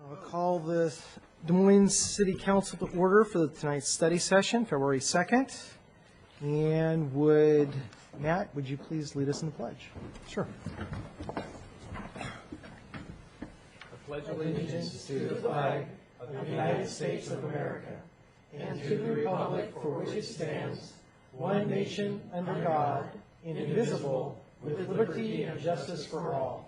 I'll call the Des Moines City Council to order for tonight's study session, February 2nd. And Matt, would you please lead us in the pledge? Sure. I pledge allegiance to the flag of the United States of America and to the republic for which it stands, one nation under God, indivisible, with liberty and justice for all.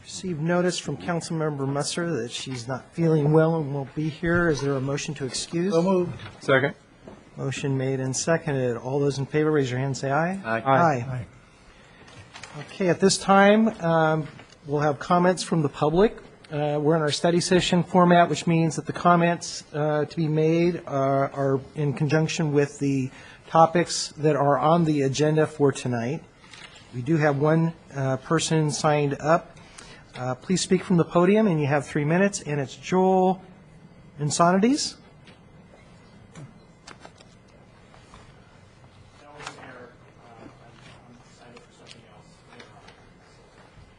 Received notice from Councilmember Musser that she's not feeling well and won't be here. Is there a motion to excuse? So moved. Second. Motion made and seconded. All those in favor, raise your hand, say aye. Aye. Aye. Okay, at this time, we'll have comments from the public. We're in our study session format, which means that the comments to be made are in conjunction with the topics that are on the agenda for tonight. We do have one person signed up. Please speak from the podium, and you have 3 minutes, and it's Joel Insonides. That was an error. I'm signed up for something else.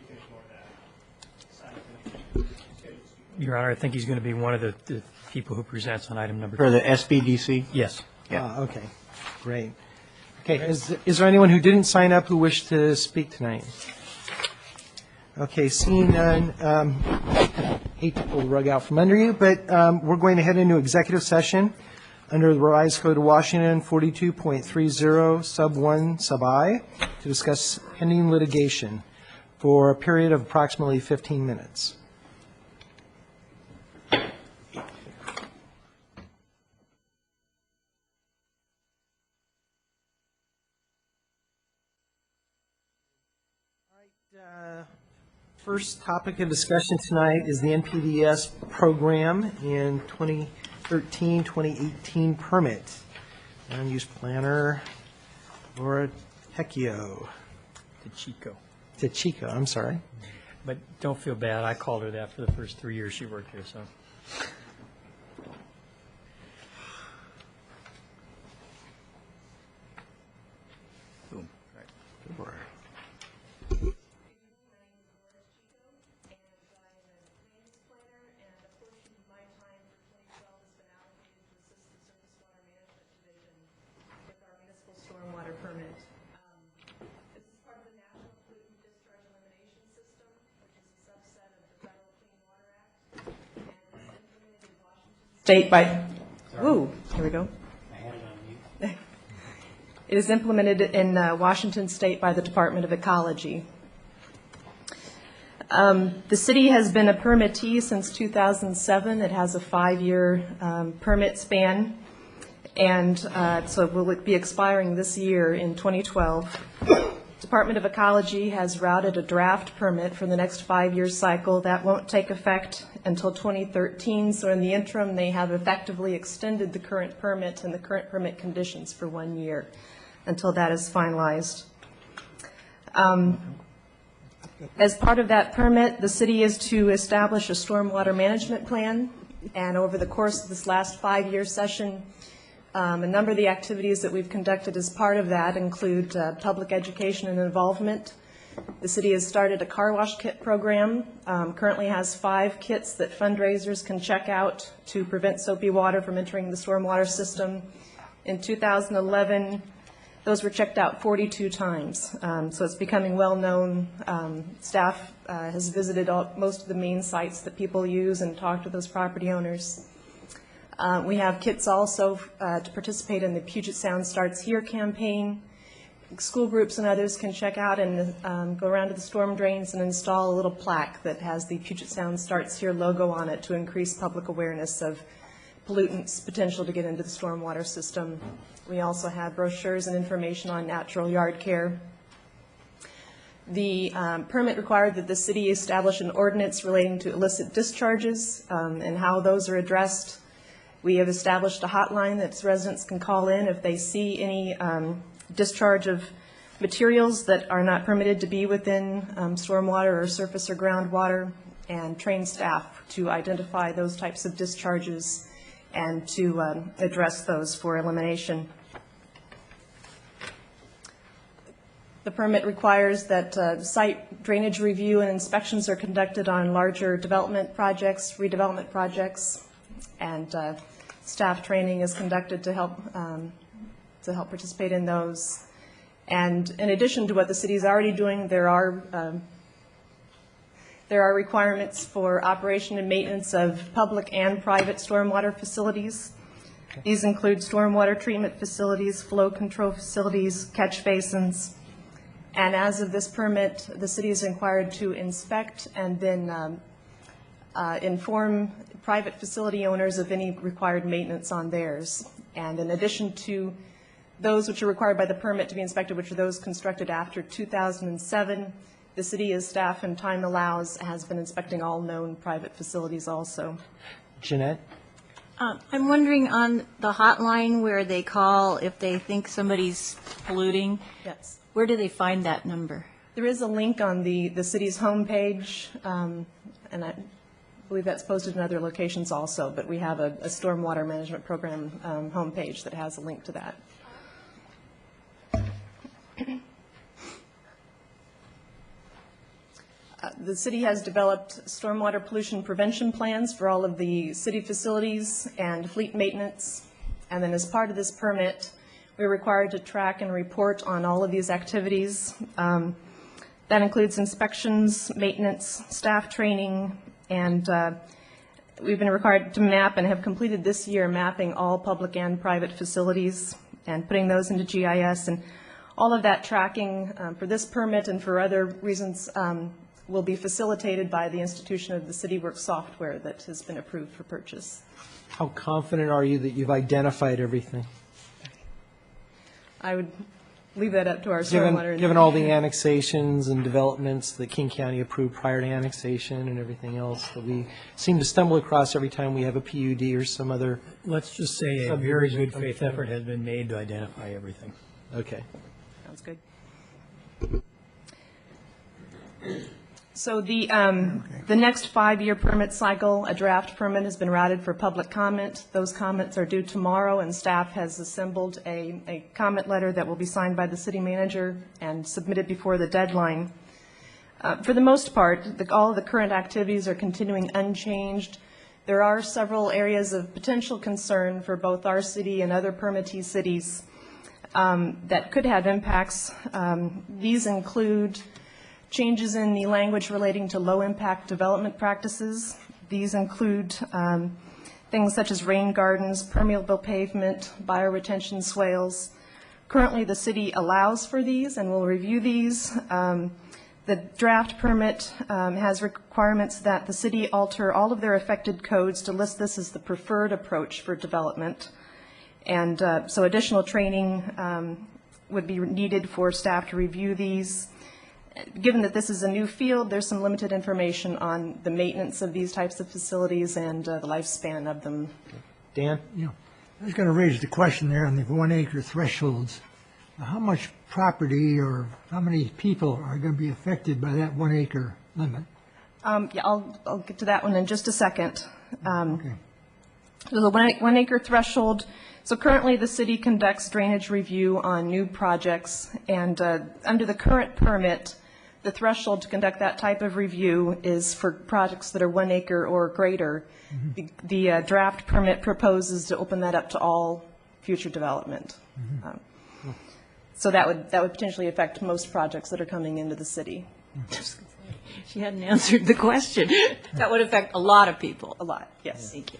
You can ignore that. Signed up for the Your Honor, I think he's going to be one of the people who presents on item number For 2. the SBDC? Yes. Yeah. Okay, great. Okay, is there anyone who didn't sign up who wished to speak tonight? Okay, seeing none, hate to pull the rug out from under you, but we're going to head into executive session under the Revised Code of Washington 42.30 sub 1 sub I to discuss pending litigation for a period of approximately 15 minutes. First topic of discussion tonight is the NPDES program in 2013-2018 permit. Land use planner Laura Techico, I'm sorry. But don't feel bad. I called her that for the first 3 years she worked here, so. Boom. Right. Stormwater permit. This is part of the National Pollutant Discharge Elimination System, which is a subset of the Federal Clean Water Act, and it's implemented in Washington State by. Ooh, here we go. It is implemented in Washington State by the Department of Ecology. The city has been a permittee since 2007. It has a 5-year permit span. And so it will be expiring this year in 2012. Department of Ecology has routed a draft permit for the next 5-year cycle. That won't take effect until 2013. So in the interim, they have effectively extended the current permit and the current permit conditions for 1 year until that is finalized. As part of that permit, the city is to establish a stormwater management plan. And over the course of this last 5-year session, a number of the activities that we've conducted as part of that include public education and involvement. The city has started a car wash kit program, currently has 5 kits that fundraisers can check out to prevent soapy water from entering the stormwater system. In 2011, those were checked out 42 times, so it's becoming well-known. Staff has visited most of the main sites that people use and talked to those property owners. We have kits also to participate in the Puget Sound Starts Here campaign. School groups and others can check out and go around to the storm drains and install a little plaque that has the Puget Sound Starts Here logo on it to increase public awareness of pollutants' potential to get into the stormwater system. We also have brochures and information on natural yard care. The permit required that the city establish an ordinance relating to illicit discharges and how those are addressed. We have established a hotline that residents can call in if they see any discharge of materials that are not permitted to be within stormwater or surface or groundwater, and train staff to identify those types of discharges and to address those for elimination. The The permit requires that site drainage review and inspections are conducted on larger development projects, redevelopment projects, and staff training is conducted to help participate in those. And in addition to what the city is already doing, there are requirements for operation and maintenance of public and private stormwater facilities. These include stormwater treatment facilities, flow control facilities, catch basins. And as of this permit, the city is required to inspect and then inform private facility owners of any required maintenance on theirs. And in addition to those which are required by the permit to be inspected, which are those constructed after 2007, the city, as staff and time allows, has been inspecting all known private facilities also. Jeanette? I'm wondering on the hotline where they call if they think somebody's polluting, Yes. where do they find that number? There is a link on the city's homepage, and I believe that's posted in other locations also, but we have a stormwater management program homepage that has a link to that. The city has developed stormwater pollution prevention plans for all of the city facilities and fleet maintenance. And then as part of this permit, we're required to track and report on all of these activities. That includes inspections, maintenance, staff training, and we've been required to map and have completed this year mapping all public and private facilities and putting those into GIS. And all of that tracking for this permit and for other reasons will be facilitated by the institution of the CityWorks software that has been approved for purchase. How confident are you that you've identified everything? I would leave that up to our stormwater. Given all the annexations and developments that King County approved prior to annexation and everything else that we seem to stumble across every time we have a PUD or some other. Let's just say a very good faith effort has been made to identify everything. Okay. Sounds good. So the next 5-year permit cycle, a draft permit has been routed for public comment. Those comments are due tomorrow, and staff has assembled a comment letter that will be signed by the city manager and submitted before the deadline. For the most part, all of the current activities are continuing unchanged. There are several areas of potential concern for both our city and other permittee cities that could have impacts. These include changes in the language relating to low-impact development practices. These include things such as rain gardens, permeable pavement, bioretention swales. Currently, the city allows for these, and we'll review these. The draft permit has requirements that the city alter all of their affected codes to list this as the preferred approach for development. And so additional training would be needed for staff to review these. Given that this is a new field, there's some limited information on the maintenance of these types of facilities and the lifespan of them. Dan? Yeah, I was going to raise the question there on the 1 acre thresholds. How much property or how many people are going to be affected by that 1 acre limit? Yeah, I'll get to that one in just a second. Okay. So the 1 acre threshold, so currently the city conducts drainage review on new projects, and under the current permit, the threshold to conduct that type of review is for projects that are 1 acre or greater. Mm-hmm. The draft permit proposes to open that up to all future development. Mm-hmm. So that would potentially affect most projects that are coming into the city. She hadn't answered the question. That would affect a lot of people. A lot, yes. Thank you.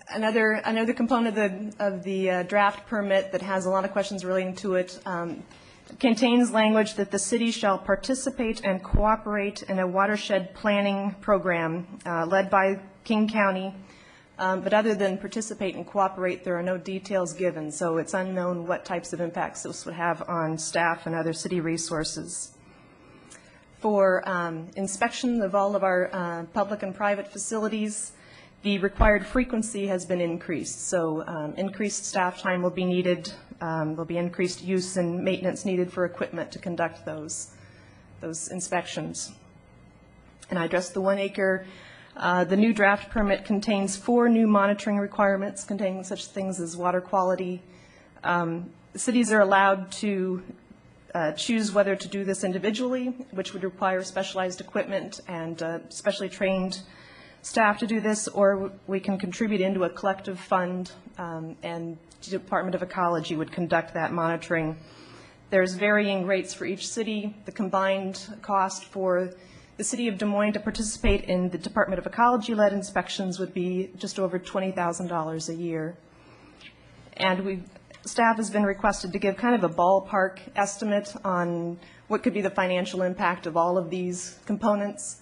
Another component of the draft permit that has a lot of questions relating to it contains language that the city shall participate and cooperate in a watershed planning program led by King County. But other than participate and cooperate, there are no details given, so it's unknown what types of impacts this would have on staff and other city resources. For inspection of all of our public and private facilities, the required frequency has been increased, so increased staff time will be needed. There'll be increased use and maintenance needed for equipment to conduct those inspections. And I addressed the 1 acre. The new draft permit contains 4 new monitoring requirements containing such things as water quality. Cities are allowed to choose whether to do this individually, which would require specialized equipment and specially trained staff to do this, or we can contribute into a collective fund, and the Department of Ecology would conduct that monitoring. There's varying rates for each city. The combined cost for the city of Des Moines to participate in the Department of Ecology-led inspections would be just over $20,000 a year. And staff has been requested to give kind of a ballpark estimate on what could be the financial impact of all of these components.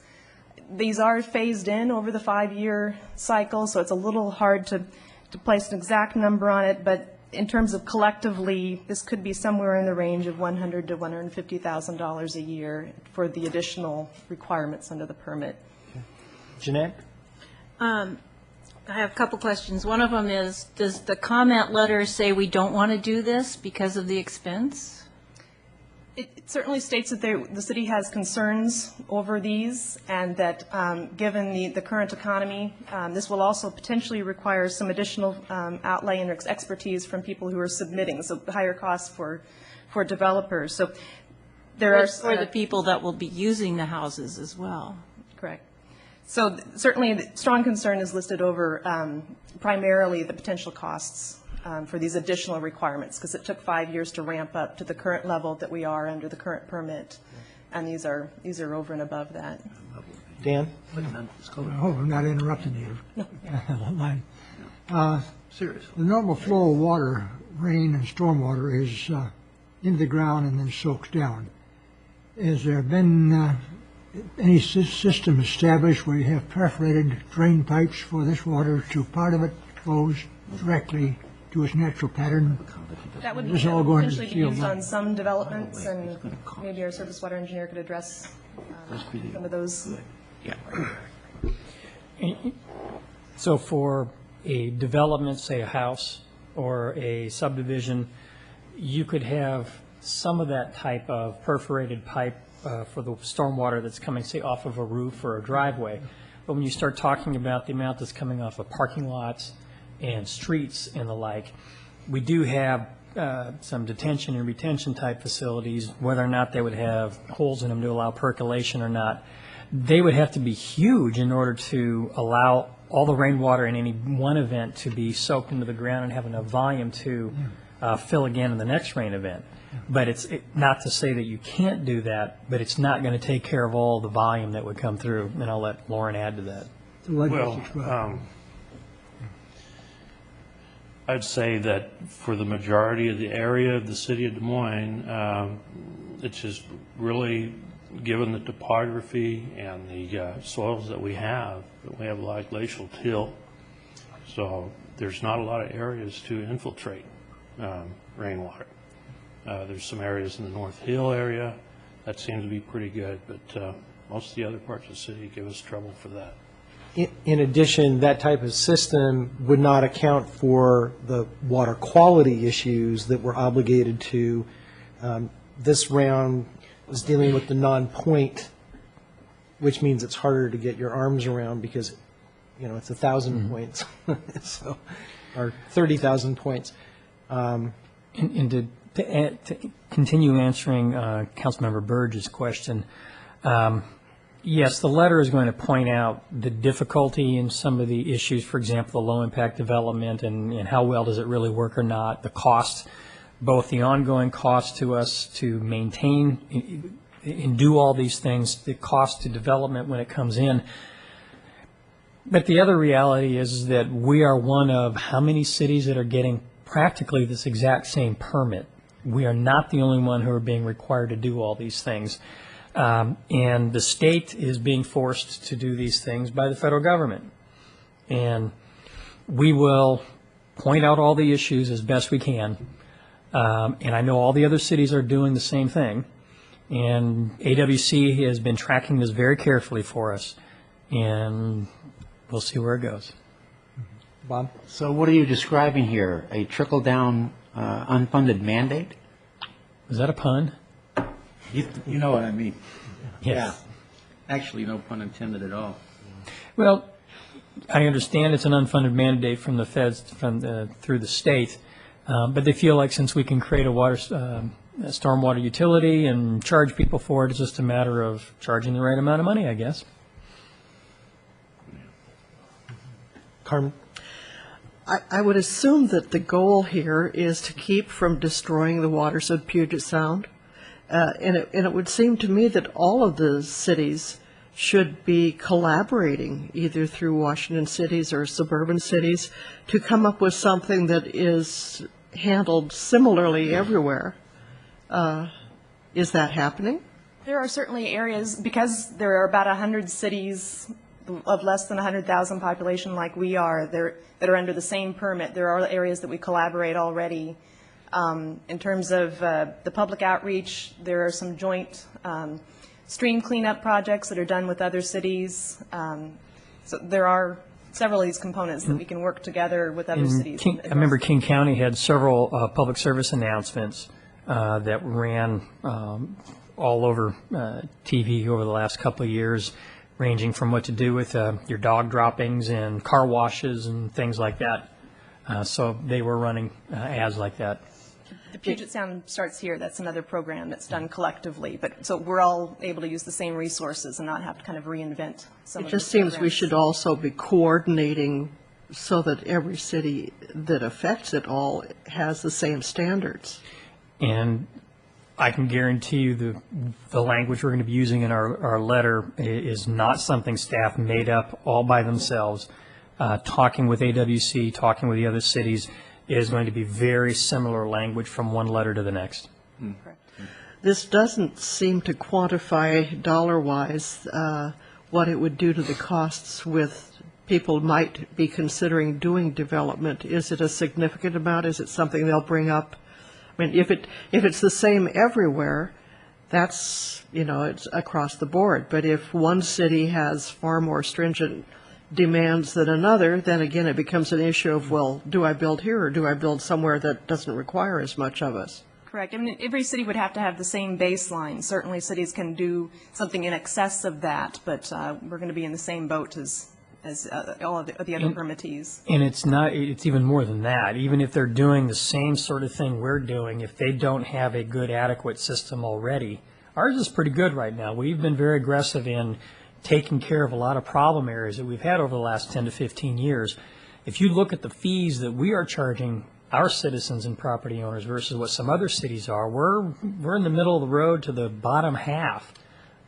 These are phased in over the 5-year cycle, so it's a little hard to place an exact number on it, but in terms of collectively, this could be somewhere in the range of $100,000 to $150,000 a year for the additional requirements under the permit. Jeanette? I have a couple questions. One of them is, does the comment letter say we don't want to do this because of the expense? It certainly states that the city has concerns over these, and that given the current economy, this will also potentially require some additional outlay and expertise from people who are submitting, so higher costs for developers. So there are For the people that will be using the houses as well. correct. So certainly, the strong concern is listed over primarily the potential costs for these additional requirements, because it took 5 years to ramp up to the current level that we are under the current permit, and these are over and above that. Dan? I hope I'm not interrupting you. No. Seriously. The normal flow of water, rain and stormwater, is into the ground and then soaks down. Has there been any system established where you have perforated drain pipes for this water to part of it flows directly to its natural pattern? That would This is all going to potentially be field used now. on some developments, and maybe our surface water engineer could address some of those. So for a development, say a house or a subdivision, you could have some of that type of perforated pipe for the stormwater that's coming, say, off of a roof or a driveway. But when you start talking about the amount that's coming off of parking lots and streets and the like, we do have some detention and retention type facilities, whether or not they would have holes in them to allow percolation or not. They would have to be huge in order to allow all the rainwater in any one event to be soaked into the ground and have enough volume to fill again in the next rain event. But it's not to say that you can't do that, but it's not going to take care of all the volume that would come through, and I'll let Lauren add to that. Well, I'd say that for the majority of the area of the city of Des Moines, it's just really, given the topography and the soils that we have a lot of glacial till, so there's not a lot of areas to infiltrate rainwater. There's some areas in the North Hill area that seem to be pretty good, but most of the other parts of the city give us trouble for that. In addition, that type of system would not account for the water quality issues that we're obligated to. This round was dealing with the non-point, which means it's harder to get your arms around because, it's 1,000 points, so, or 30,000 points. And to continue answering Councilmember Burge's question, yes, the letter is going to point out the difficulty in some of the issues, for example, the low-impact development and how well does it really work or not, the cost, both the ongoing cost to us to maintain and do all these things, the cost to development when it comes in. But the other reality is that we are one of how many cities that are getting practically this exact same permit. We are not the only one who are being required to do all these things. And the state is being forced to do these things by the federal government. And we will point out all the issues as best we can. And I know all the other cities are doing the same thing. And AWC has been tracking this very carefully for us. And we'll see where it goes. Bob? So what are you describing here? A trickle-down unfunded mandate? Is that a pun? You know what I mean. Yes. Actually, no pun intended at all. Well, I understand it's an unfunded mandate from the feds through the state, but they feel like since we can create a water stormwater utility and charge people for it. It's just a matter of charging the right amount of money, I guess. Carmen? I would assume that the goal here is to keep from destroying the waters of Puget Sound. And it would seem to me that all of the cities should be collaborating, either through Washington cities or suburban cities, to come up with something that is handled similarly everywhere. Is that happening? There are certainly areas, because there are about 100 cities of less than 100,000 population like we are, that are under the same permit. There are areas that we collaborate already. In terms of the public outreach, there are some joint stream cleanup projects that are done with other cities. So there are several of these components that we can work together with other cities. I remember King County had several public service announcements that ran all over TV over the last couple of years, ranging from what to do with your dog droppings and car washes and things like that. So they were running ads like that. The Puget Sound Starts Here, that's another program that's done collectively, but so we're all able to use the same resources and not have to kind of reinvent some of It the just seems we programs. should also be coordinating so that every city that affects it all has the same standards. And I can guarantee you the language we're going to be using in our letter is not something staff made up all by themselves. Talking with AWC, talking with the other cities, is going to be very similar language from one letter to the next. This doesn't seem to quantify dollar-wise what it would do to the costs with people might be considering doing development. Is it a significant amount? Is it something they'll bring up? I mean, if it's the same everywhere, that's, it's across the board. But if one city has far more stringent demands than another, then again it becomes an issue of, well, do I build here or do I build somewhere that doesn't require as much of us? Correct. I mean, every city would have to have the same baseline. Certainly cities can do something in excess of that, but we're going to be in the same boat as all of the other permittees. And it's even more than that. Even if they're doing the same sort of thing we're doing, if they don't have a good, adequate system already, ours is pretty good right now. We've been very aggressive in taking care of a lot of problem areas that we've had over the last 10 to 15 years. If you look at the fees that we are charging our citizens and property owners versus what some other cities are, we're in the middle of the road to the bottom half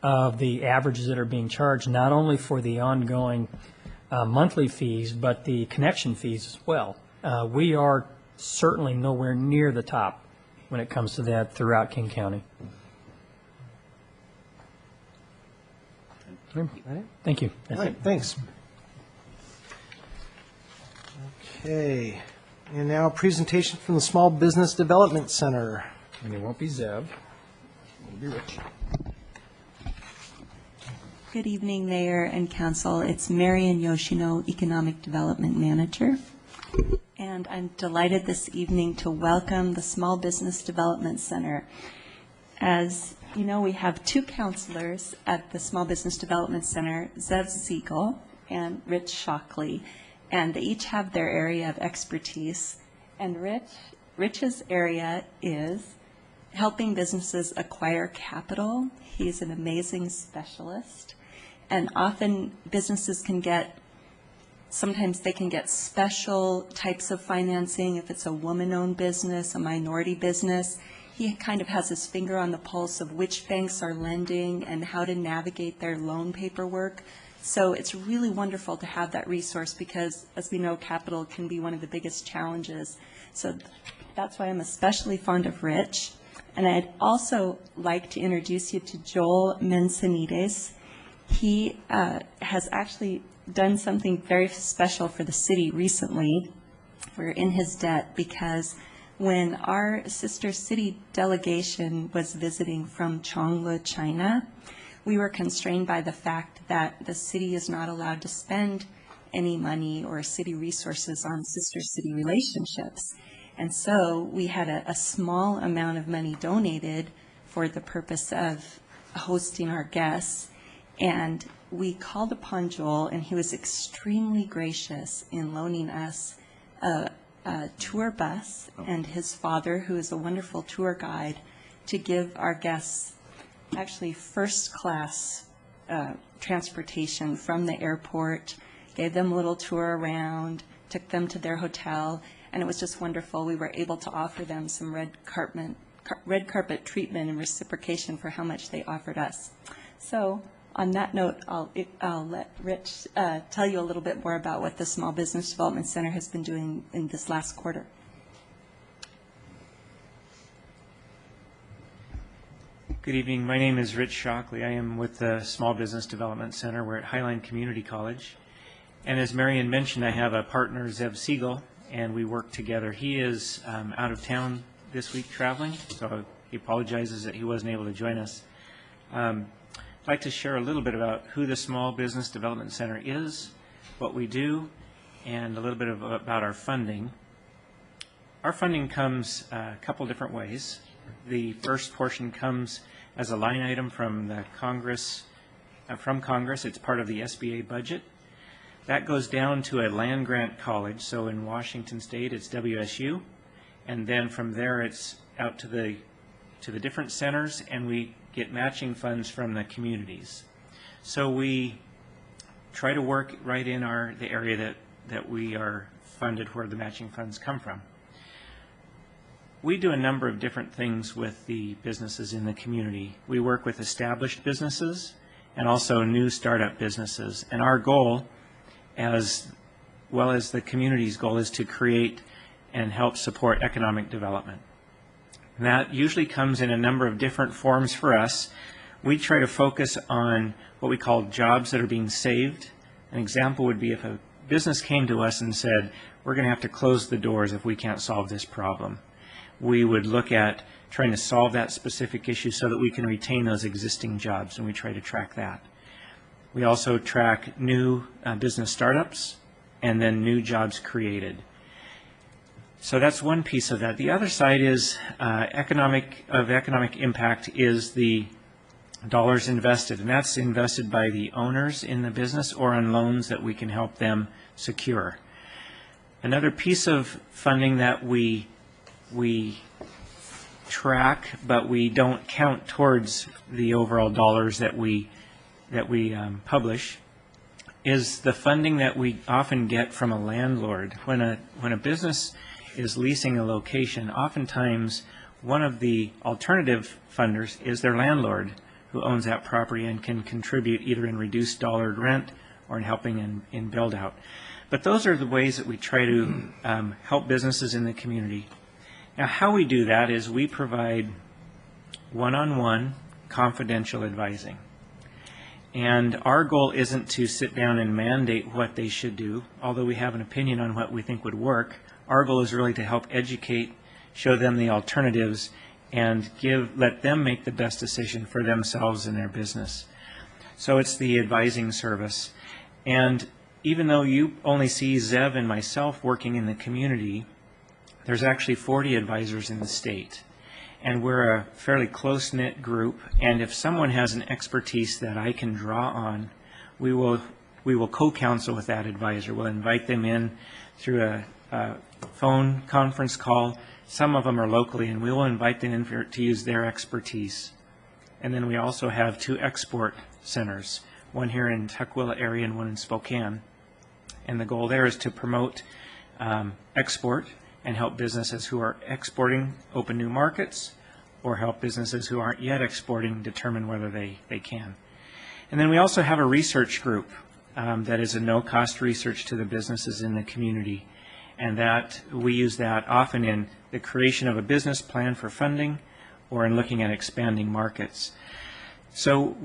of the averages that are being charged, not only for the ongoing monthly fees, but the connection fees as well. We are certainly nowhere near the top when it comes to that throughout King County. Thank you. All right, thanks. Okay, and now presentation from the Small Business Development Center. And it won't be Zev. It'll be Rich. Good evening, Mayor and Council. It's Marian Yoshino, Economic Development Manager. And I'm delighted this evening to welcome the Small Business Development Center. As you know, we have two counselors at the Small Business Development Center, Zev Siegel and Rich Shockley, and they each have their area of expertise. And Rich's area is helping businesses acquire capital. He's an amazing specialist. And often businesses sometimes they can get special types of financing. If it's a woman-owned business, a minority business, he kind of has his finger on the pulse of which banks are lending and how to navigate their loan paperwork. So it's really wonderful to have that resource because, as we know, capital can be one of the biggest challenges. So that's why I'm especially fond of Rich. And I'd also like to introduce you to Joel Mensanides. He has actually done something very special for the city recently. We're in his debt because when our sister city delegation was visiting from Chonglu, China, we were constrained by the fact that the city is not allowed to spend any money or city resources on sister city relationships. And so we had a small amount of money donated for the purpose of hosting our guests. And we called upon Joel, and he was extremely gracious in loaning us a tour bus, and his father, who is a wonderful tour guide, to give our guests actually first-class transportation from the airport, gave them a little tour around, took them to their hotel, and it was just wonderful. We were able to offer them some red carpet treatment and reciprocation for how much they offered us. So on that note, I'll let Rich tell you a little bit more about what the Small Business Development Center has been doing in this last quarter. Good evening. My name is Rich Shockley. I am with the Small Business Development Center. We're at Highline Community College. And as Marion mentioned, I have a partner, Zev Siegel, and we work together. He is out of town this week traveling, so he apologizes that he wasn't able to join us. I'd like to share a little bit about who the Small Business Development Center is, what we do, and a little bit about our funding. Our funding comes a couple different ways. The first portion comes as a line item from the Congress. It's part of the SBA budget. That goes down to a land-grant college. So in Washington State, it's WSU, and then from there, it's out to the different centers, and we get matching funds from the communities. So we try to work right in the area that we are funded, where the matching funds come from. We do a number of different things with the businesses in the community. We work with established businesses and also new startup businesses. And our goal, as well as the community's goal, is to create and help support economic development. And that usually comes in a number of different forms for us. We try to focus on what we call jobs that are being saved. An example would be if a business came to us and said, we're going to have to close the doors if we can't solve this problem. We would look at trying to solve that specific issue so that we can retain those existing jobs, and we try to track that. We also track new business startups and then new jobs created. So that's one piece of that. The other side is economic impact is the dollars invested, and that's invested by the owners in the business or on loans that we can help them secure. Another piece of funding that we track, but we don't count towards the overall dollars that we publish, is the funding that we often get from a landlord. When a business is leasing a location, oftentimes one of the alternative funders is their landlord, who owns that property and can contribute either in reduced dollared rent or in helping in build out. But those are the ways that we try to help businesses in the community. Now, how we do that is we provide one-on-one confidential advising. And our goal isn't to sit down and mandate what they should do, although we have an opinion on what we think would work. Our goal is really to help educate, show them the alternatives, and let them make the best decision for themselves and their business. So it's the advising service. And even though you only see Zev and myself working in the community, there's actually 40 advisors in the state. And we're a fairly close-knit group. And if someone has an expertise that I can draw on, we will co-counsel with that advisor. We'll invite them in through a phone conference call. Some of them are locally, and we will invite them in to use their expertise. And then we also have 2 export centers, one here in Tukwila area and one in Spokane. And the goal there is to promote export and help businesses who are exporting open new markets, or help businesses who aren't yet exporting determine whether they can. And then we also have a research group that is a no-cost research to the businesses in the community. And that we use that often in the creation of a business plan for funding or in looking at expanding markets. So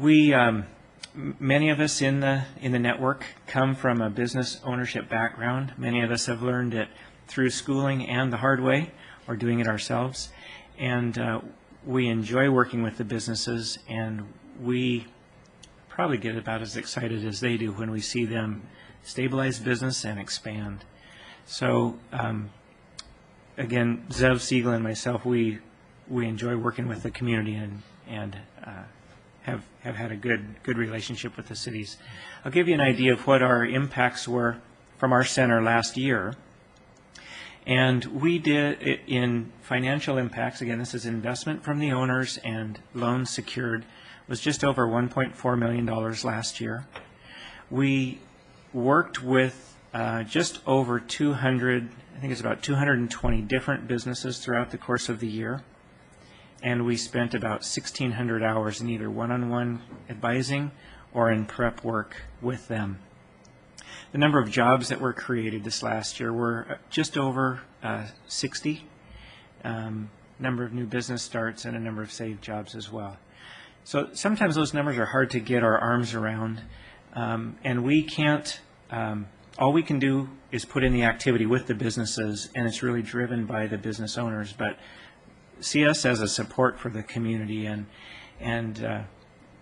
many of us in the network come from a business ownership background. Many of us have learned it through schooling and the hard way, or doing it ourselves. And we enjoy working with the businesses, and we probably get about as excited as they do when we see them stabilize business and expand. So again, Zev Siegel and myself, we enjoy working with the community and have had a good relationship with the cities. I'll give you an idea of what our impacts were from our center last year. And we did it in financial impacts. Again, this is investment from the owners and loans secured, was just over $1.4 million last year. We worked with just over 200, I think it's about 220 different businesses throughout the course of the year. And we spent about 1,600 hours in either one-on-one advising or in prep work with them. The number of jobs that were created this last year were just over 60. Number of new business starts and a number of saved jobs as well. So sometimes those numbers are hard to get our arms around, and we can't, all we can do is put in the activity with the businesses, and it's really driven by the business owners, but see us as a support for the community, and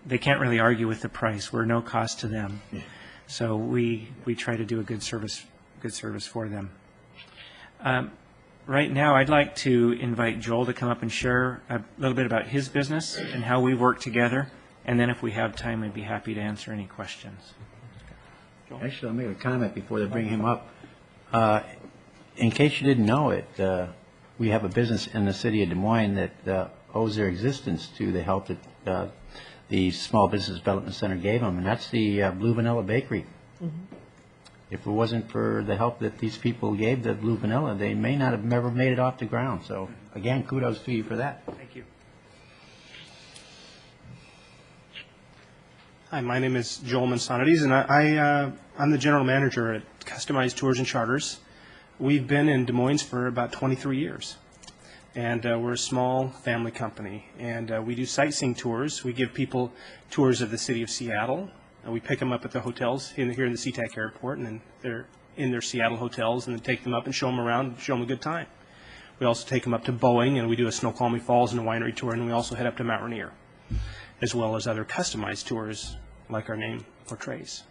they can't really argue with the price. We're no cost to them. Yeah. So we try to do a good service for them. Right now, I'd like to invite Joel to come up and share a little bit about his business and how we work together. And then if we have time, I'd be happy to answer any questions. Joel? Actually, I'll make a comment before they bring him up. In case you didn't know it, we have a business in the city of Des Moines that owes their existence to the help that the Small Business Development Center gave them, and that's the Blue Vanilla Bakery. Mm-hmm. If it wasn't for the help that these people gave the Blue Vanilla, they may not have ever made it off the ground. So, again, kudos to you for that. Thank you. Hi, my name is Joel Mansonides, and I'm the general manager at Customized Tours and Charters. We've been in Des Moines for about 23 years. And we're a small family company, and we do sightseeing tours. We give people tours of the city of Seattle. We pick them up at the hotels here in the SeaTac Airport, and then they're in their Seattle hotels, and then take them up and show them around, show them a good time. We also take them up to Boeing, and we do a Snoqualmie Falls and a winery tour, and we also head up to Mount Rainier, as well as other customized tours like our name portrays.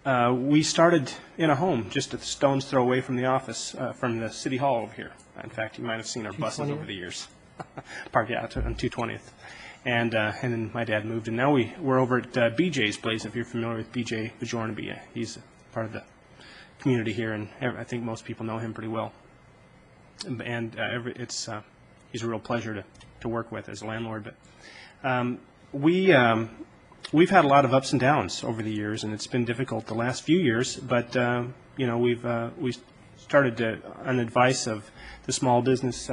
We started in a home just a stone's throw away from the office, from the city hall over here. In fact, you might have seen our buses over the years, parked out on 220th. And then my dad moved, and now we're over at BJ's place, if you're familiar with BJ Bajornaby. He's part of the community here, and I think most people know him pretty well. And he's a real pleasure to work with as a landlord. But we've had a lot of ups and downs over the years, and it's been difficult the last few years. But we started on advice of the small business,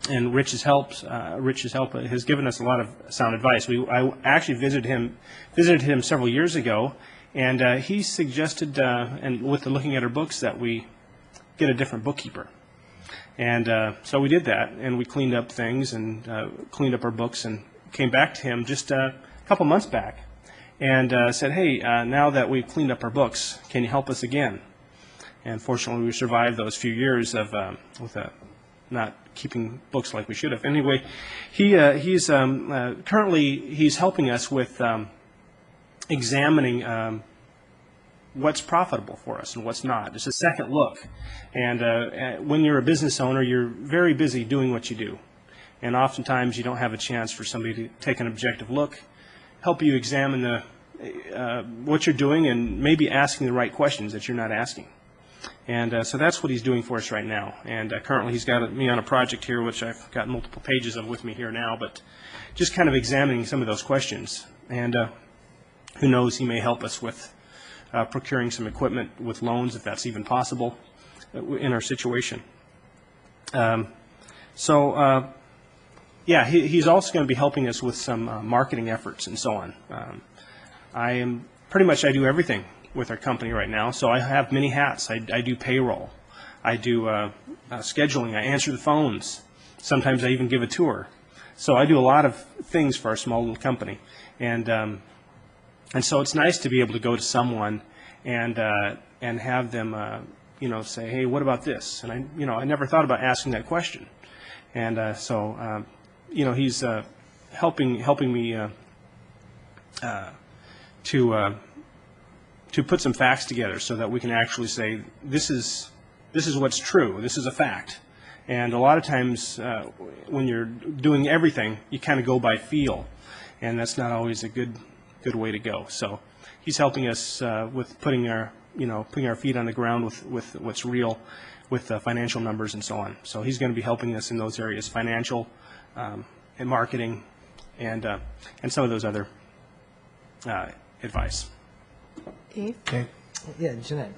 and Rich's help has given us a lot of sound advice. I actually visited him several years ago, and he suggested, and with the looking at our books, that we get a different bookkeeper. And so we did that, and we cleaned up things and cleaned up our books, and came back to him just a couple months back and said, hey, now that we've cleaned up our books, can you help us again? And fortunately, we survived those few years of not keeping books like we should have. Anyway, he's currently helping us with examining what's profitable for us and what's not. It's a second look. And when you're a business owner, you're very busy doing what you do. And oftentimes you don't have a chance for somebody to take an objective look, help you examine what you're doing, and maybe asking the right questions that you're not asking. And so that's what he's doing for us right now. And currently he's got me on a project here, which I've got multiple pages of with me here now, but just kind of examining some of those questions. And who knows, he may help us with procuring some equipment with loans, if that's even possible, in our situation. Yeah, he's also going to be helping us with some marketing efforts and so on. I do everything with our company right now, so I have many hats. I do payroll, I do scheduling, I answer the phones. Sometimes I even give a tour. So I do a lot of things for our small little company, and so it's nice to be able to go to someone and have them say, hey, what about this? And I never thought about asking that question, and so he's helping me to put some facts together so that we can actually say this is what's true. This is a fact. And a lot of times when you're doing everything, you kind of go by feel, and that's not always a good good way to go. So he's helping us with putting our feet on the ground with what's real, with financial numbers and so on. So he's going to be helping us in those areas, financial and marketing, and some of those other advice. Dave? Yeah, Jeanette.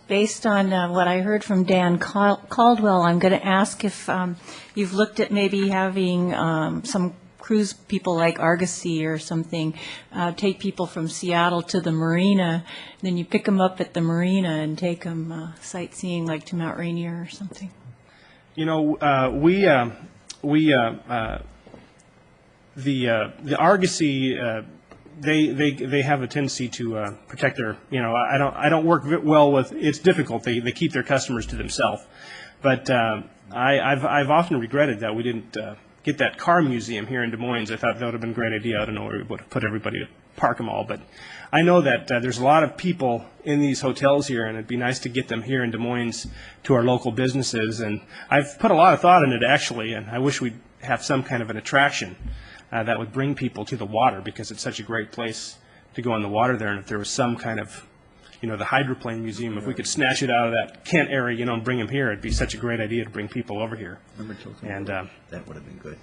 Based on what I heard from Dan Caldwell, I'm going to ask if you've looked at maybe having some cruise people like Argosy or something take people from Seattle to the marina, then you pick them up at the marina and take them sightseeing like to Mount Rainier or something. You know, the Argosy, they have a tendency to protect their, I don't work well with, it's difficult. They keep their customers to themselves. But I've often regretted that we didn't get that car museum here in Des Moines. I thought that would have been a great idea. I don't know where we would have put everybody to park them all. But I know that there's a lot of people in these hotels here, and it'd be nice to get them here in Des Moines to our local businesses. And I've put a lot of thought in it, actually, and I wish we'd have some kind of an attraction that would bring people to the water, because it's such a great place to go on the water there. And if there was some kind of, the hydroplane museum, if we could snatch it out of that Kent area, and bring them here, it'd be such a great idea to bring people over here. And That would have been good.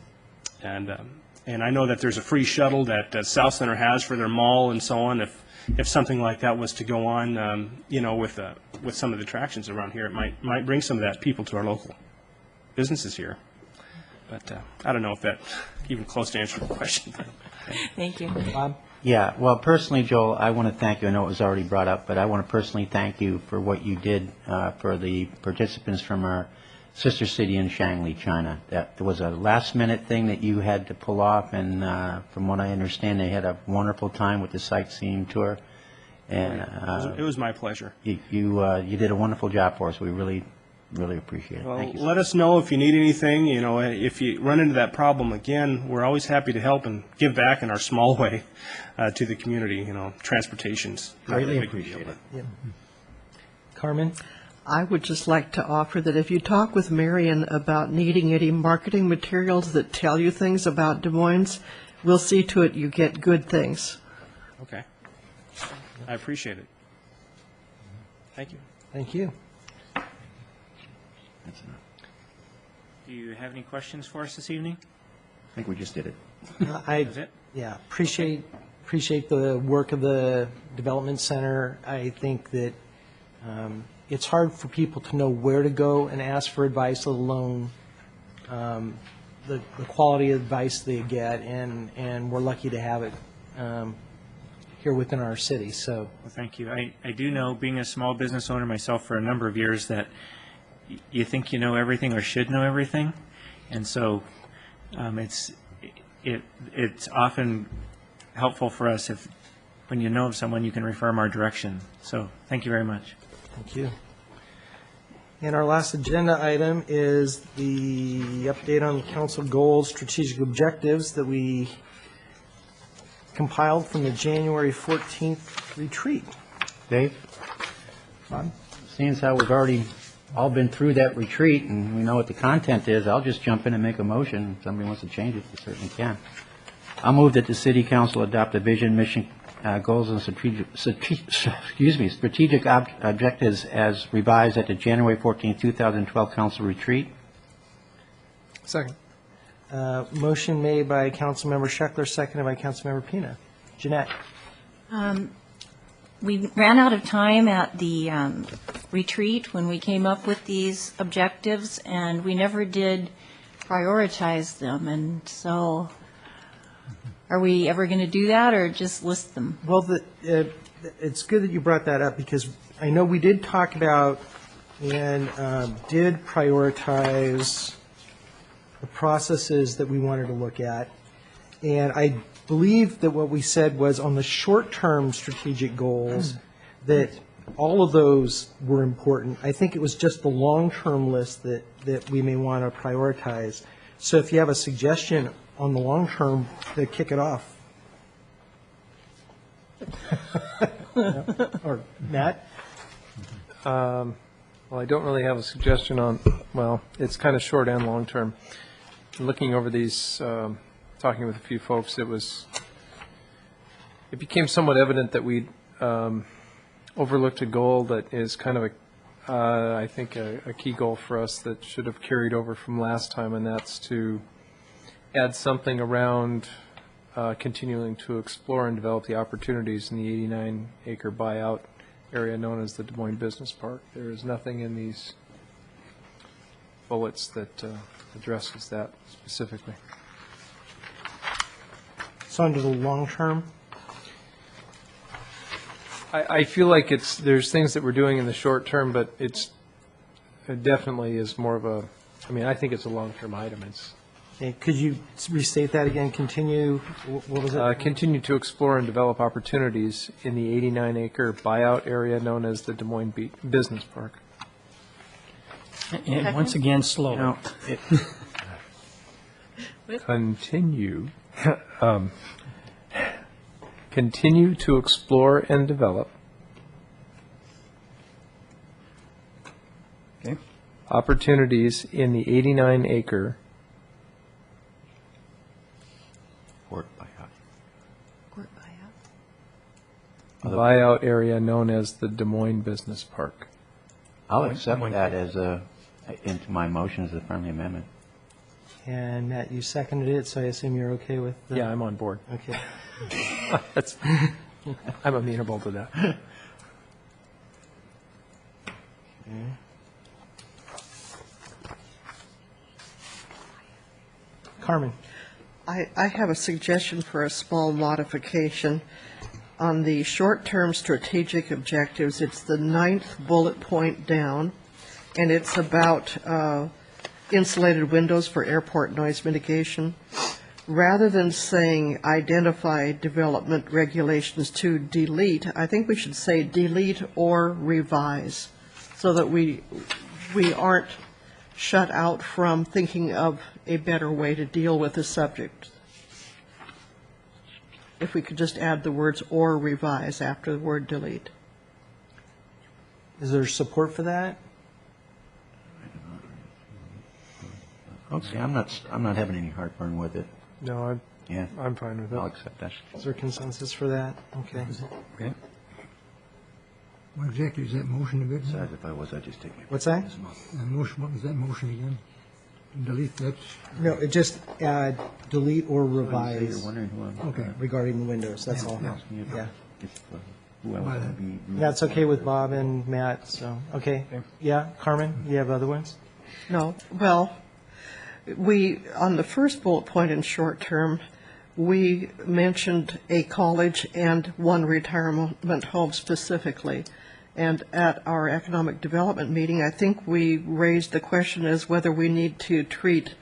and I know that there's a free shuttle that South Center has for their mall and so on. If something like that was to go on, with some of the attractions around here, it might bring some of that people to our local businesses here. But I don't know if that even close to answering the question. Thank you. Yeah, well, personally, Joel, I want to thank you. I know it was already brought up, but I want to personally thank you for what you did for the participants from our sister city in Shanghai, China. That was a last-minute thing that you had to pull off, and from what I understand, they had a wonderful time with the sightseeing tour. And It was my pleasure. You did a wonderful job for us. We really appreciate it. Well, Thank you. let us know if you need anything. If you run into that problem again, we're always happy to help and give back in our small way to the community. Transportation's Greatly not a big appreciate deal. it. Carmen? I would just like to offer that if you talk with Marion about needing any marketing materials that tell you things about Des Moines, we'll see to it you get good things. Okay. I appreciate it. Thank you. Thank you. That's enough. Do you have any questions for us this evening? I think we just did it. Is it? Yeah, appreciate the work of the Development Center. I think that it's hard for people to know where to go and ask for advice, let alone the quality of advice they get, and we're lucky to have it here within our city. So, Well, thank you. I do know, being a small business owner myself for a number of years, that you think you know everything or should know everything, and so it's often helpful for us if, when you know of someone, you can refer them our direction. So thank you very much. thank you. And our last agenda item is the update on council goals, strategic objectives that we compiled from the January 14th retreat. Dave? Seeing as how we've already all been through that retreat and we know what the content is, I'll just jump in and make a motion. If somebody wants to change it, they certainly can. I'll move that the city council adopt a vision, mission, goals, and strategic objectives as revised at the January 14, 2012 council retreat. Second. Motion made by Councilmember Scheckler, seconded by Councilmember Pina. Jeanette? We ran out of time at the retreat when we came up with these objectives, and we never did prioritize them. And so are we ever going to do that, or just list them? Well, it's good that you brought that up, because I know we did talk about and did prioritize the processes that we wanted to look at. And I believe that what we said was on the short-term strategic goals, that all of those were important. I think it was just the long-term list that we may want to prioritize. So if you have a suggestion on the long term, to kick it off. Or Matt? Well, I don't really have a suggestion on, well, it's kind of short and long term. Looking over these, talking with a few folks, it was it became somewhat evident that we overlooked a goal that is kind of I think a key goal for us that should have carried over from last time, and that's to add something around continuing to explore and develop the opportunities in the 89-acre buyout area known as the Des Moines Business Park. There is nothing in these bullets that addresses that specifically. So under the long term, I feel like there's things that we're doing in the short term, but it definitely is more of I think it's a long-term item. okay, could you restate that again? Continue, what was it? Continue to explore and develop opportunities in the 89-acre buyout area known as the Des Moines Business Park. And once again, slowly. Continue. Continue to explore and develop Okay. opportunities in the 89-acre Port buyout. buyout area known as the Des Moines Business Park. I'll accept that as into my motion as a friendly amendment. And Matt, you seconded it, so I assume you're okay with the... Yeah, I'm on board. Okay. I'm amenable to that. Carmen? I have a suggestion for a small modification. On the short-term strategic objectives, it's the 9th bullet point down, and it's about insulated windows for airport noise mitigation. Rather than saying identify development regulations to delete, I think we should say delete or revise, so that we aren't shut out from thinking of a better way to deal with the subject. If we could just add the words or revise after the word delete. Is there support for that? Okay, I'm not having any heartburn with it. No, Yeah, I'm fine with I'll it. accept that. Is there consensus for that? Okay. Okay. What exactly is that motion again? Besides, if I was, I'd just take my. What's that? Motion, what was that motion again? Delete that? No, it just add delete or You're revise wondering who I'm. Okay. regarding the windows, that's all. Yeah. Yeah. Who else would be. That's okay with Bob and Matt, so, okay. Yeah, Carmen, you have other ones? No, well, on the first bullet point in short term, we mentioned a college and one retirement home specifically. And at our economic development meeting, I think we raised the question as whether we need to treat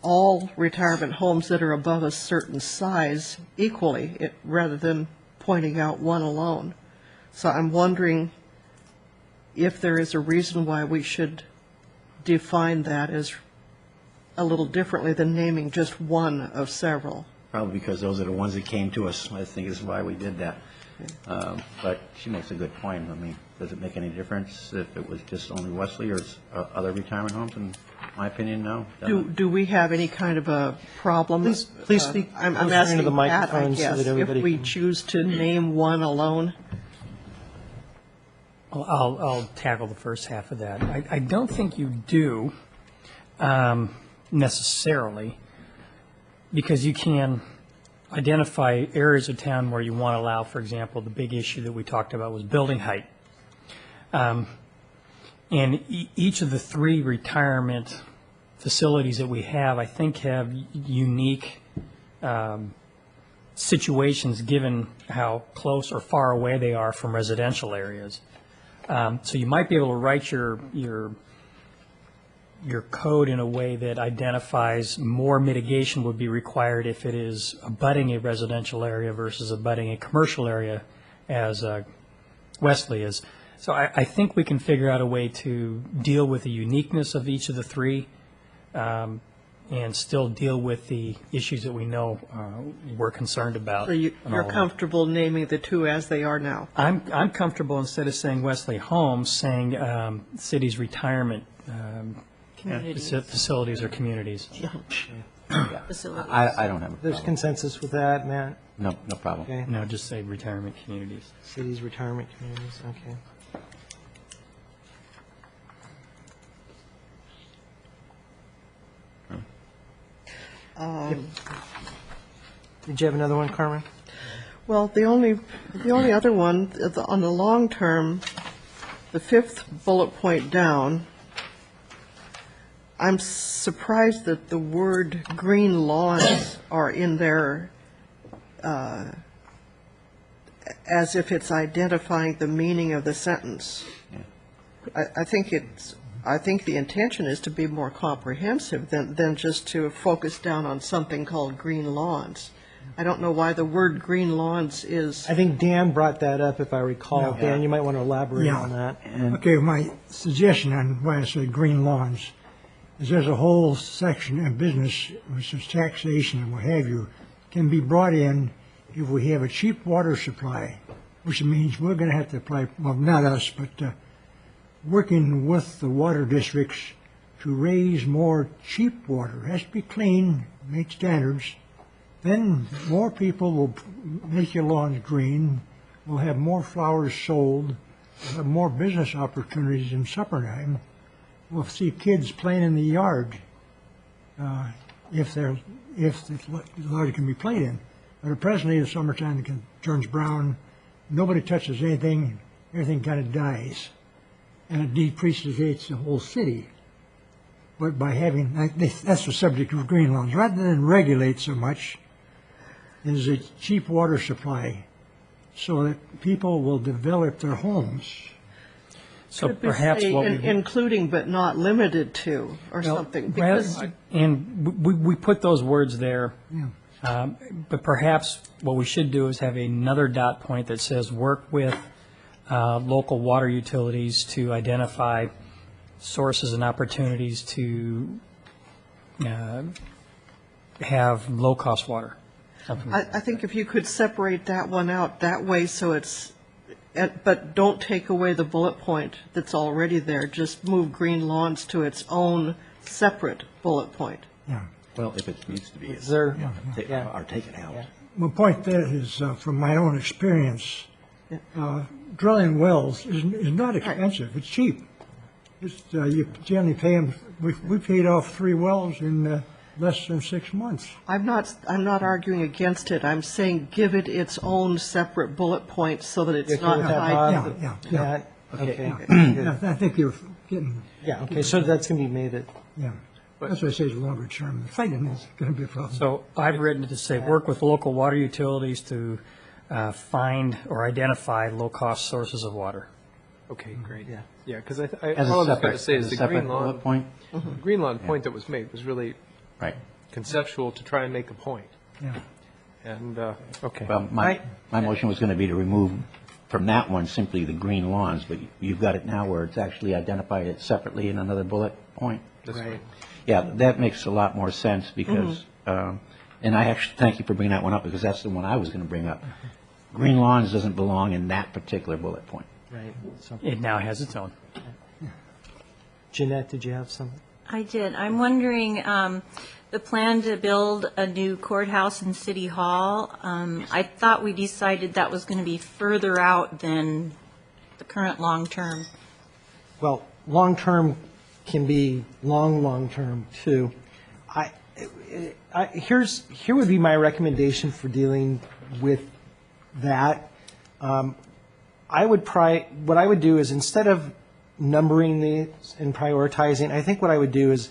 all retirement homes that are above a certain size equally, rather than pointing out one alone. So I'm wondering if there is a reason why we should define that as a little differently than naming just one of several. Probably because those are the ones that came to us. I think is why we did that. But she makes a good point. I mean, does it make any difference if it was just only Wesley or other retirement homes? In my opinion, no. Do we have any kind of a problem? Please speak I'm closer asking into the Pat, I microphone so guess, that everybody if we can- choose to name one alone. I'll tackle the first half of that. I don't think you do necessarily, because you can identify areas of town where you want to allow, for example, the big issue that we talked about was building height. And each of the three retirement facilities that we have, I think, have unique situations given how close or far away they are from residential areas. So you might be able to write your code in a way that identifies more mitigation would be required if it is abutting a residential area versus abutting a commercial area, as Wesley is. So I think we can figure out a way to deal with the uniqueness of each of the three and still deal with the issues that we know we're concerned about. So you're comfortable naming the two as they are now? I'm comfortable, instead of saying Wesley Homes, saying city's retirement facilities or communities. facilities. I don't have a There's problem. consensus with that, Matt? No problem. Okay. No, just say retirement communities. Cities, retirement communities, okay. Did you have another one, Carmen? Well, the only other one, on the long term, the fifth bullet point down, I'm surprised that the word green lawns are in there as if it's identifying the meaning of the sentence. I think the intention is to be more comprehensive than just to focus down on something called green lawns. I don't know why the word green lawns is. I think Dan brought that up, if I recall. Dan, you might want to elaborate Yeah. on that. Okay, my suggestion on why I said green lawns is there's a whole section of business, which is taxation and what have you, can be brought in if we have a cheap water supply, which means we're going to have to apply, well, not us, but working with the water districts to raise more cheap water. It has to be clean, meet standards. Then more people will make your lawns green, we'll have more flowers sold, we'll have more business opportunities in summertime. We'll see kids playing in the yard if the yard can be played in. But presently, in the summertime, it turns brown, nobody touches anything, everything kind of dies. And it depreciates the whole city. But by having, that's the subject of green lawns, rather than regulate so much, is a cheap water supply so that people will develop their homes. So Could we perhaps say what we... including but not limited to, or something? Because And we put those words there, Yeah. but perhaps what we should do is have another dot point that says work with local water utilities to identify sources and opportunities to have low-cost water. Something like I think if you could separate that one out that way, so it's, but don't take away the bullet point that's already there. Just move green lawns to its own separate bullet point. Yeah. Well, if it needs to be, Is there, or take it out. My point there is, from my own experience, drilling wells is not expensive. It's cheap. You generally pay them. We paid off 3 wells in less than 6 months. I'm not arguing against it. I'm saying give it its own separate bullet point so that it's okay not with that, tied. Bob? Yeah. Matt? Okay. Yeah, I think you're getting. Yeah, okay, so that's going to be made at, Yeah. That's what I say is longer term. The fighting is going to be a problem. So I've written it to say, work with local water utilities to find or identify low-cost sources of water. Okay, great. Yeah. Yeah, because As all a I was going separate, to say as is a the separate green lawn, bullet point? green lawn point that was made was really Right. conceptual to try and make a point. Yeah. And, okay. Well, my motion was going to be to remove from that one simply the green lawns, but you've got it now where it's actually identified it separately in another bullet point. right. Yeah, that makes a lot more sense because, and I actually thank you for bringing that one up because that's the one I was going to bring up. Green lawns doesn't belong in that particular bullet point. Right. So, It now has its own. Jeanette, did you have something? I did. I'm wondering, the plan to build a new courthouse in City Hall, I thought we decided that was going to be further out than the current long-term. Well, long-term can be long-term, too. Here would be my recommendation for dealing with that. What I would do is instead of numbering these and prioritizing, I think what I would do is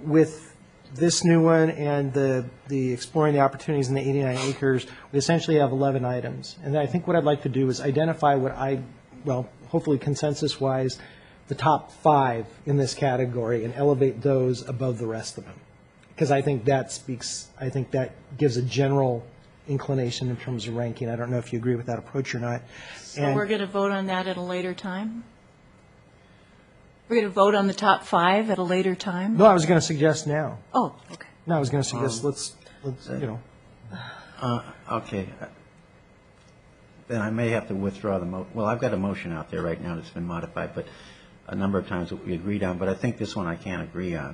with this new one and the exploring the opportunities in the 89 acres, we essentially have 11 items. And I think what I'd like to do is identify hopefully consensus-wise, the top 5 in this category and elevate those above the rest of them. Because I think that gives a general inclination in terms of ranking. I don't know if you agree with that approach or not. So we're going to vote on that at a later time? We're going to vote on the top 5 at a later time? No, I was going to suggest now. Oh, okay. No, I was going to suggest let's Okay. Then I may have to withdraw the well, I've got a motion out there right now that's been modified, but a number of times that we agreed on, but I think this one I can't agree on.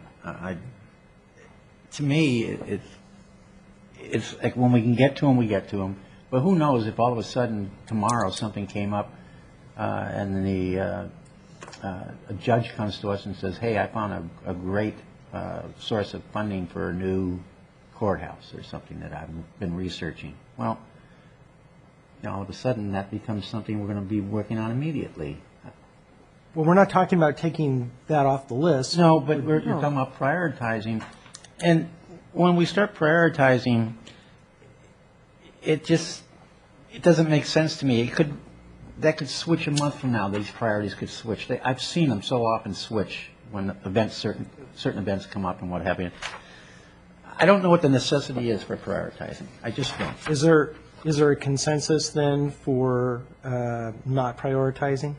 to me, it's like when we can get to them, we get to them. But who knows if all of a sudden tomorrow something came up and a judge comes to us and says, hey, I found a great source of funding for a new courthouse or something that I've been researching. Well, all of a sudden that becomes something we're going to be working on immediately. Well, we're not talking about taking that off the list. No, but we're talking about prioritizing. And when we start prioritizing, it doesn't make sense to me. That could switch a month from now. These priorities could switch. I've seen them so often switch when certain events come up and what have you. I don't know what the necessity is for prioritizing. I just don't. Is there a consensus then for not prioritizing,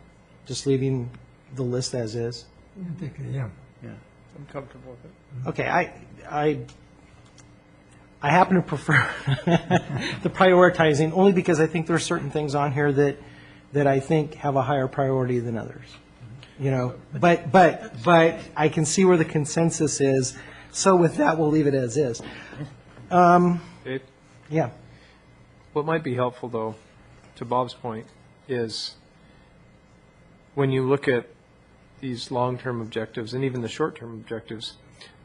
just leaving the list as is? I think, yeah. I'm comfortable with it. Okay, I happen to prefer the prioritizing only because I think there are certain things on here that I think have a higher priority than others. But I can see where the consensus is. So with that, we'll leave it as is. Dave? Yeah. What might be helpful, though, to Bob's point, is when you look at these long-term objectives and even the short-term objectives,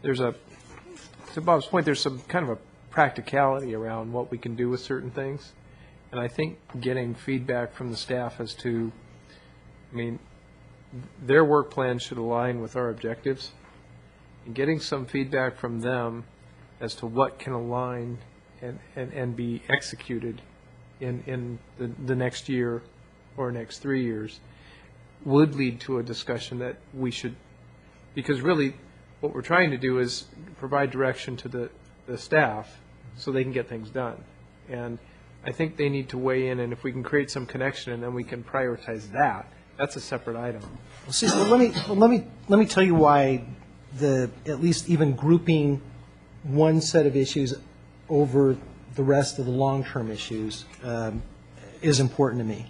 to Bob's point, there's some kind of a practicality around what we can do with certain things. And I think getting feedback from the staff as to, their work plan should align with our objectives. And getting some feedback from them as to what can align and be executed in the next year or next 3 years would lead to a discussion that we should, because really what we're trying to do is provide direction to the staff so they can get things done. And I think they need to weigh in, and if we can create some connection and then we can prioritize that, that's a separate item. See, so let me tell you why at least even grouping one set of issues over the rest of the long-term issues is important to me.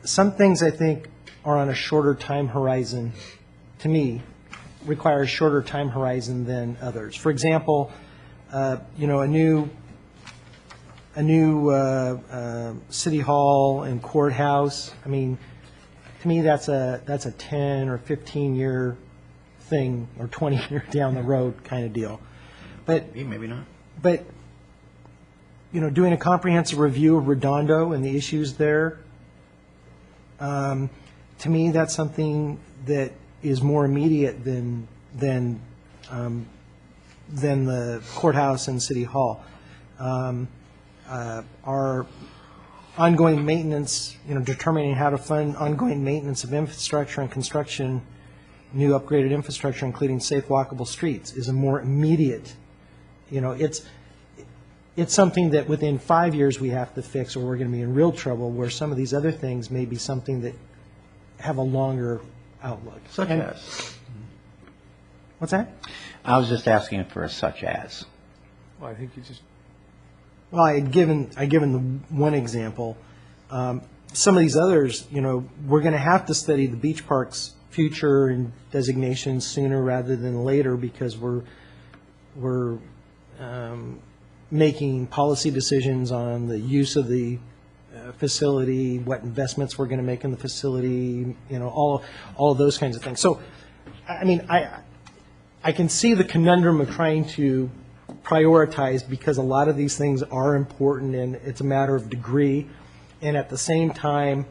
Some things I think are on a shorter time horizon, to me, require a shorter time horizon than others. For example, a new city hall and courthouse. To me, that's a 10 or 15-year thing, or 20-year down the road kind of deal. But maybe not. But doing a comprehensive review of Redondo and the issues there, to me, that's something that is more immediate than the courthouse and city hall. Our ongoing maintenance, determining how to fund ongoing maintenance of infrastructure and construction, new upgraded infrastructure, including safe walkable streets, is a more immediate. It's something that within 5 years we have to fix, or we're going to be in real trouble, where some of these other things may be something that have a longer outlook. Such as? What's that? I was just asking for a such as. Well, I think you just... Well, I had given the one example. Some of these others, we're going to have to study the beach park's future and designations sooner rather than later, because we're making policy decisions on the use of the facility, what investments we're going to make in the facility, all of those kinds of things. So, I can see the conundrum of trying to prioritize, because a lot of these things are important and it's a matter of degree, and at the same time,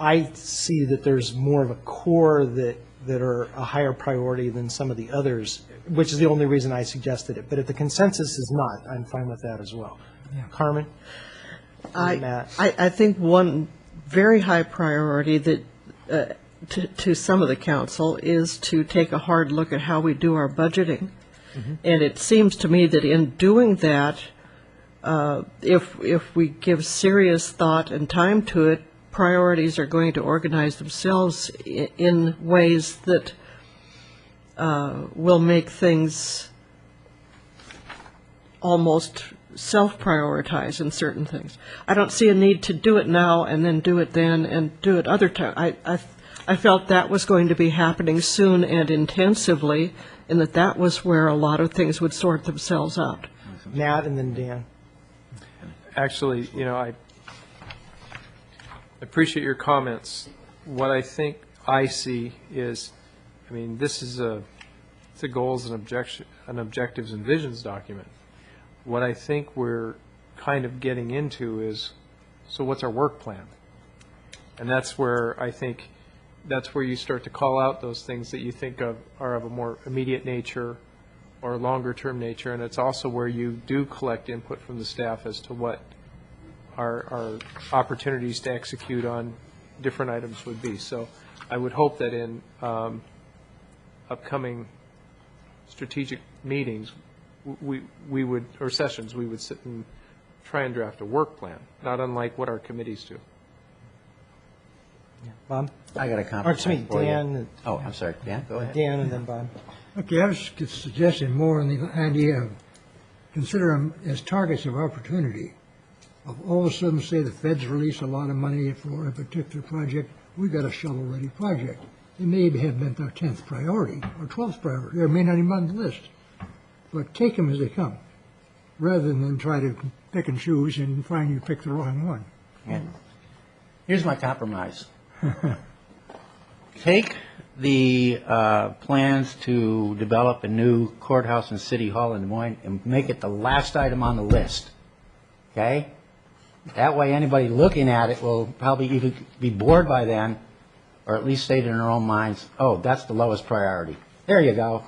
I see that there's more of a core that are a higher priority than some of the others, which is the only reason I suggested it. But if the consensus is not, I'm fine with that as well. Yeah. Carmen? Matt? I think one very high priority that to some of the council is to take a hard look at how we do our budgeting. Mm-hmm. And it seems to me that in doing that, if we give serious thought and time to it, priorities are going to organize themselves in ways that will make things almost self-prioritize in certain things. I don't see a need to do it now and then do it then and do it other time. I felt that was going to be happening soon and intensively, and that was where a lot of things would sort themselves out. Nat and then Dan. Actually, I appreciate your comments. What I think I see is, this is it's a goals and objectives and visions document. What I think we're kind of getting into is, so what's our work plan? And that's where you start to call out those things that you think of are of a more immediate nature or longer-term nature, and it's also where you do collect input from the staff as to what our opportunities to execute on different items would be. So I would hope that in upcoming strategic meetings, we would, or sessions, we would sit and try and draft a work plan, not unlike what our committees do. Bob? I got a Or, comment excuse me, for you. Dan. Oh, I'm sorry. Dan, go ahead. Dan and then Bob. Okay, I was suggesting more on the idea of consider them as targets of opportunity. Of all of a sudden, say the feds release a lot of money for a particular project, we've got a shovel-ready project. It may have been our 10th priority or 12th priority, or it may not even be on the list. But take them as they come, rather than try to pick and choose and find you pick the wrong one. Yeah. Here's my compromise. Take the plans to develop a new courthouse and city hall in Des Moines and make it the last item on the list. Okay? That way anybody looking at it will probably either be bored by then or at least say it in their own minds, oh, that's the lowest priority. There you go.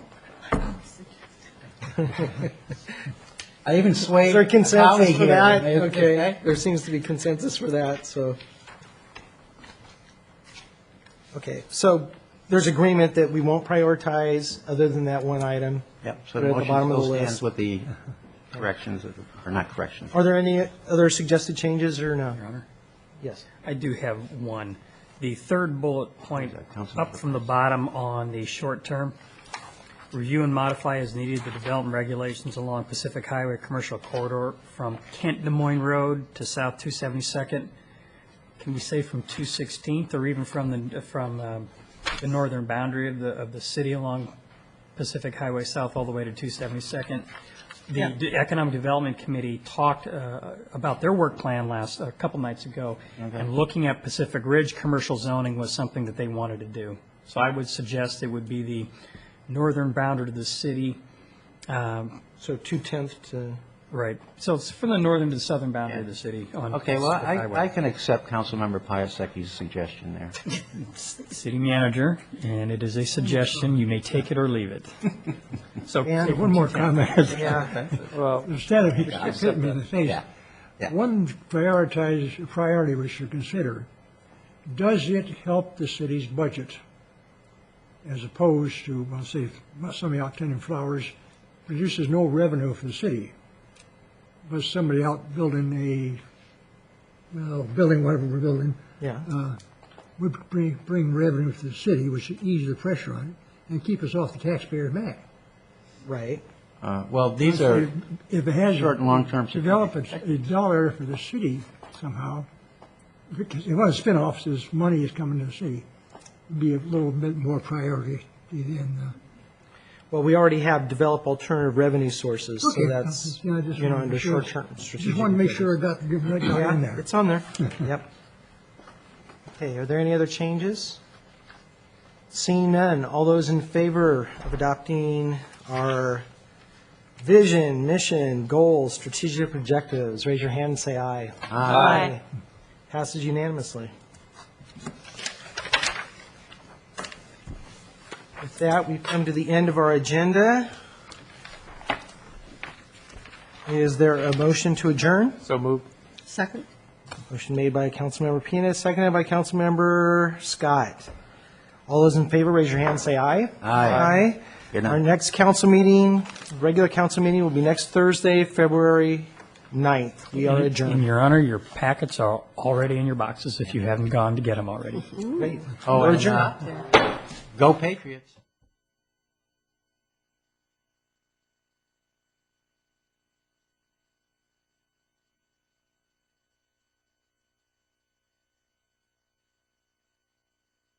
I even swayed. Is there consensus colleague for here. that? Okay. Okay, there seems to be consensus for that, so. Okay, so there's agreement that we won't prioritize other than that one item. Yep, so Put it the at the motion bottom of the still stands list. with the corrections, or not corrections. Are there any other suggested changes or no? Your Honor? Yes. I do have one. The third bullet point up from the bottom on the short term, review and modify as needed the development regulations along Pacific Highway Commercial Corridor from Kent Des Moines Road to South 272nd. Can we say from 216th or even from the northern boundary of the city along Pacific Highway South all the way to 272nd? The Economic Development Committee talked about their work plan a couple nights ago, and looking at Pacific Ridge commercial zoning was something that they wanted to do. So I would suggest it would be the northern boundary of the city. So 2/10 to. Right. So it's from the northern to the southern boundary of the city on Okay, well, Pacific Highway. I can accept Councilmember Piaseki's suggestion there. City manager, and it is a suggestion. You may take it or leave it. So And One more comment. Yeah. Well, Instead of hitting me in the face, Yeah. one priority we should consider, does it help the city's budget? As opposed to, well, say, somebody out tending flowers produces no revenue for the city. But somebody out building whatever we're building, Yeah. would bring revenue to the city, which would ease the pressure on it and keep us off the taxpayer's back. Right. Well, these are If it has short and long-term. develop a dollar for the city somehow, because if one of the spin-offs is money is coming to the city, it'd be a little bit more priority than. Well, we already have developed alternative revenue sources, so Okay. that's, Yeah, I just you know, wanted to under be sure. short-term strategic. Just want to make sure I got that in there. It's on there. Yep. Okay, are there any other changes? Seeing none, all those in favor of adopting our vision, mission, goals, strategic objectives, raise your hand and say aye. Aye. Passes unanimously. With that, we've come to the end of our agenda. Is there a motion to adjourn? so moved. Second? Motion made by Councilmember Pena, seconded by Councilmember Scott. All those in favor, raise your hand and say aye. Aye. Good night. Our next council meeting, regular council meeting, will be next Thursday, February 9th. We are in adjourned. your honor, your packets are already in your boxes if you haven't gone to get them already. Great. Oh, We're and, adjourned. Go Patriots.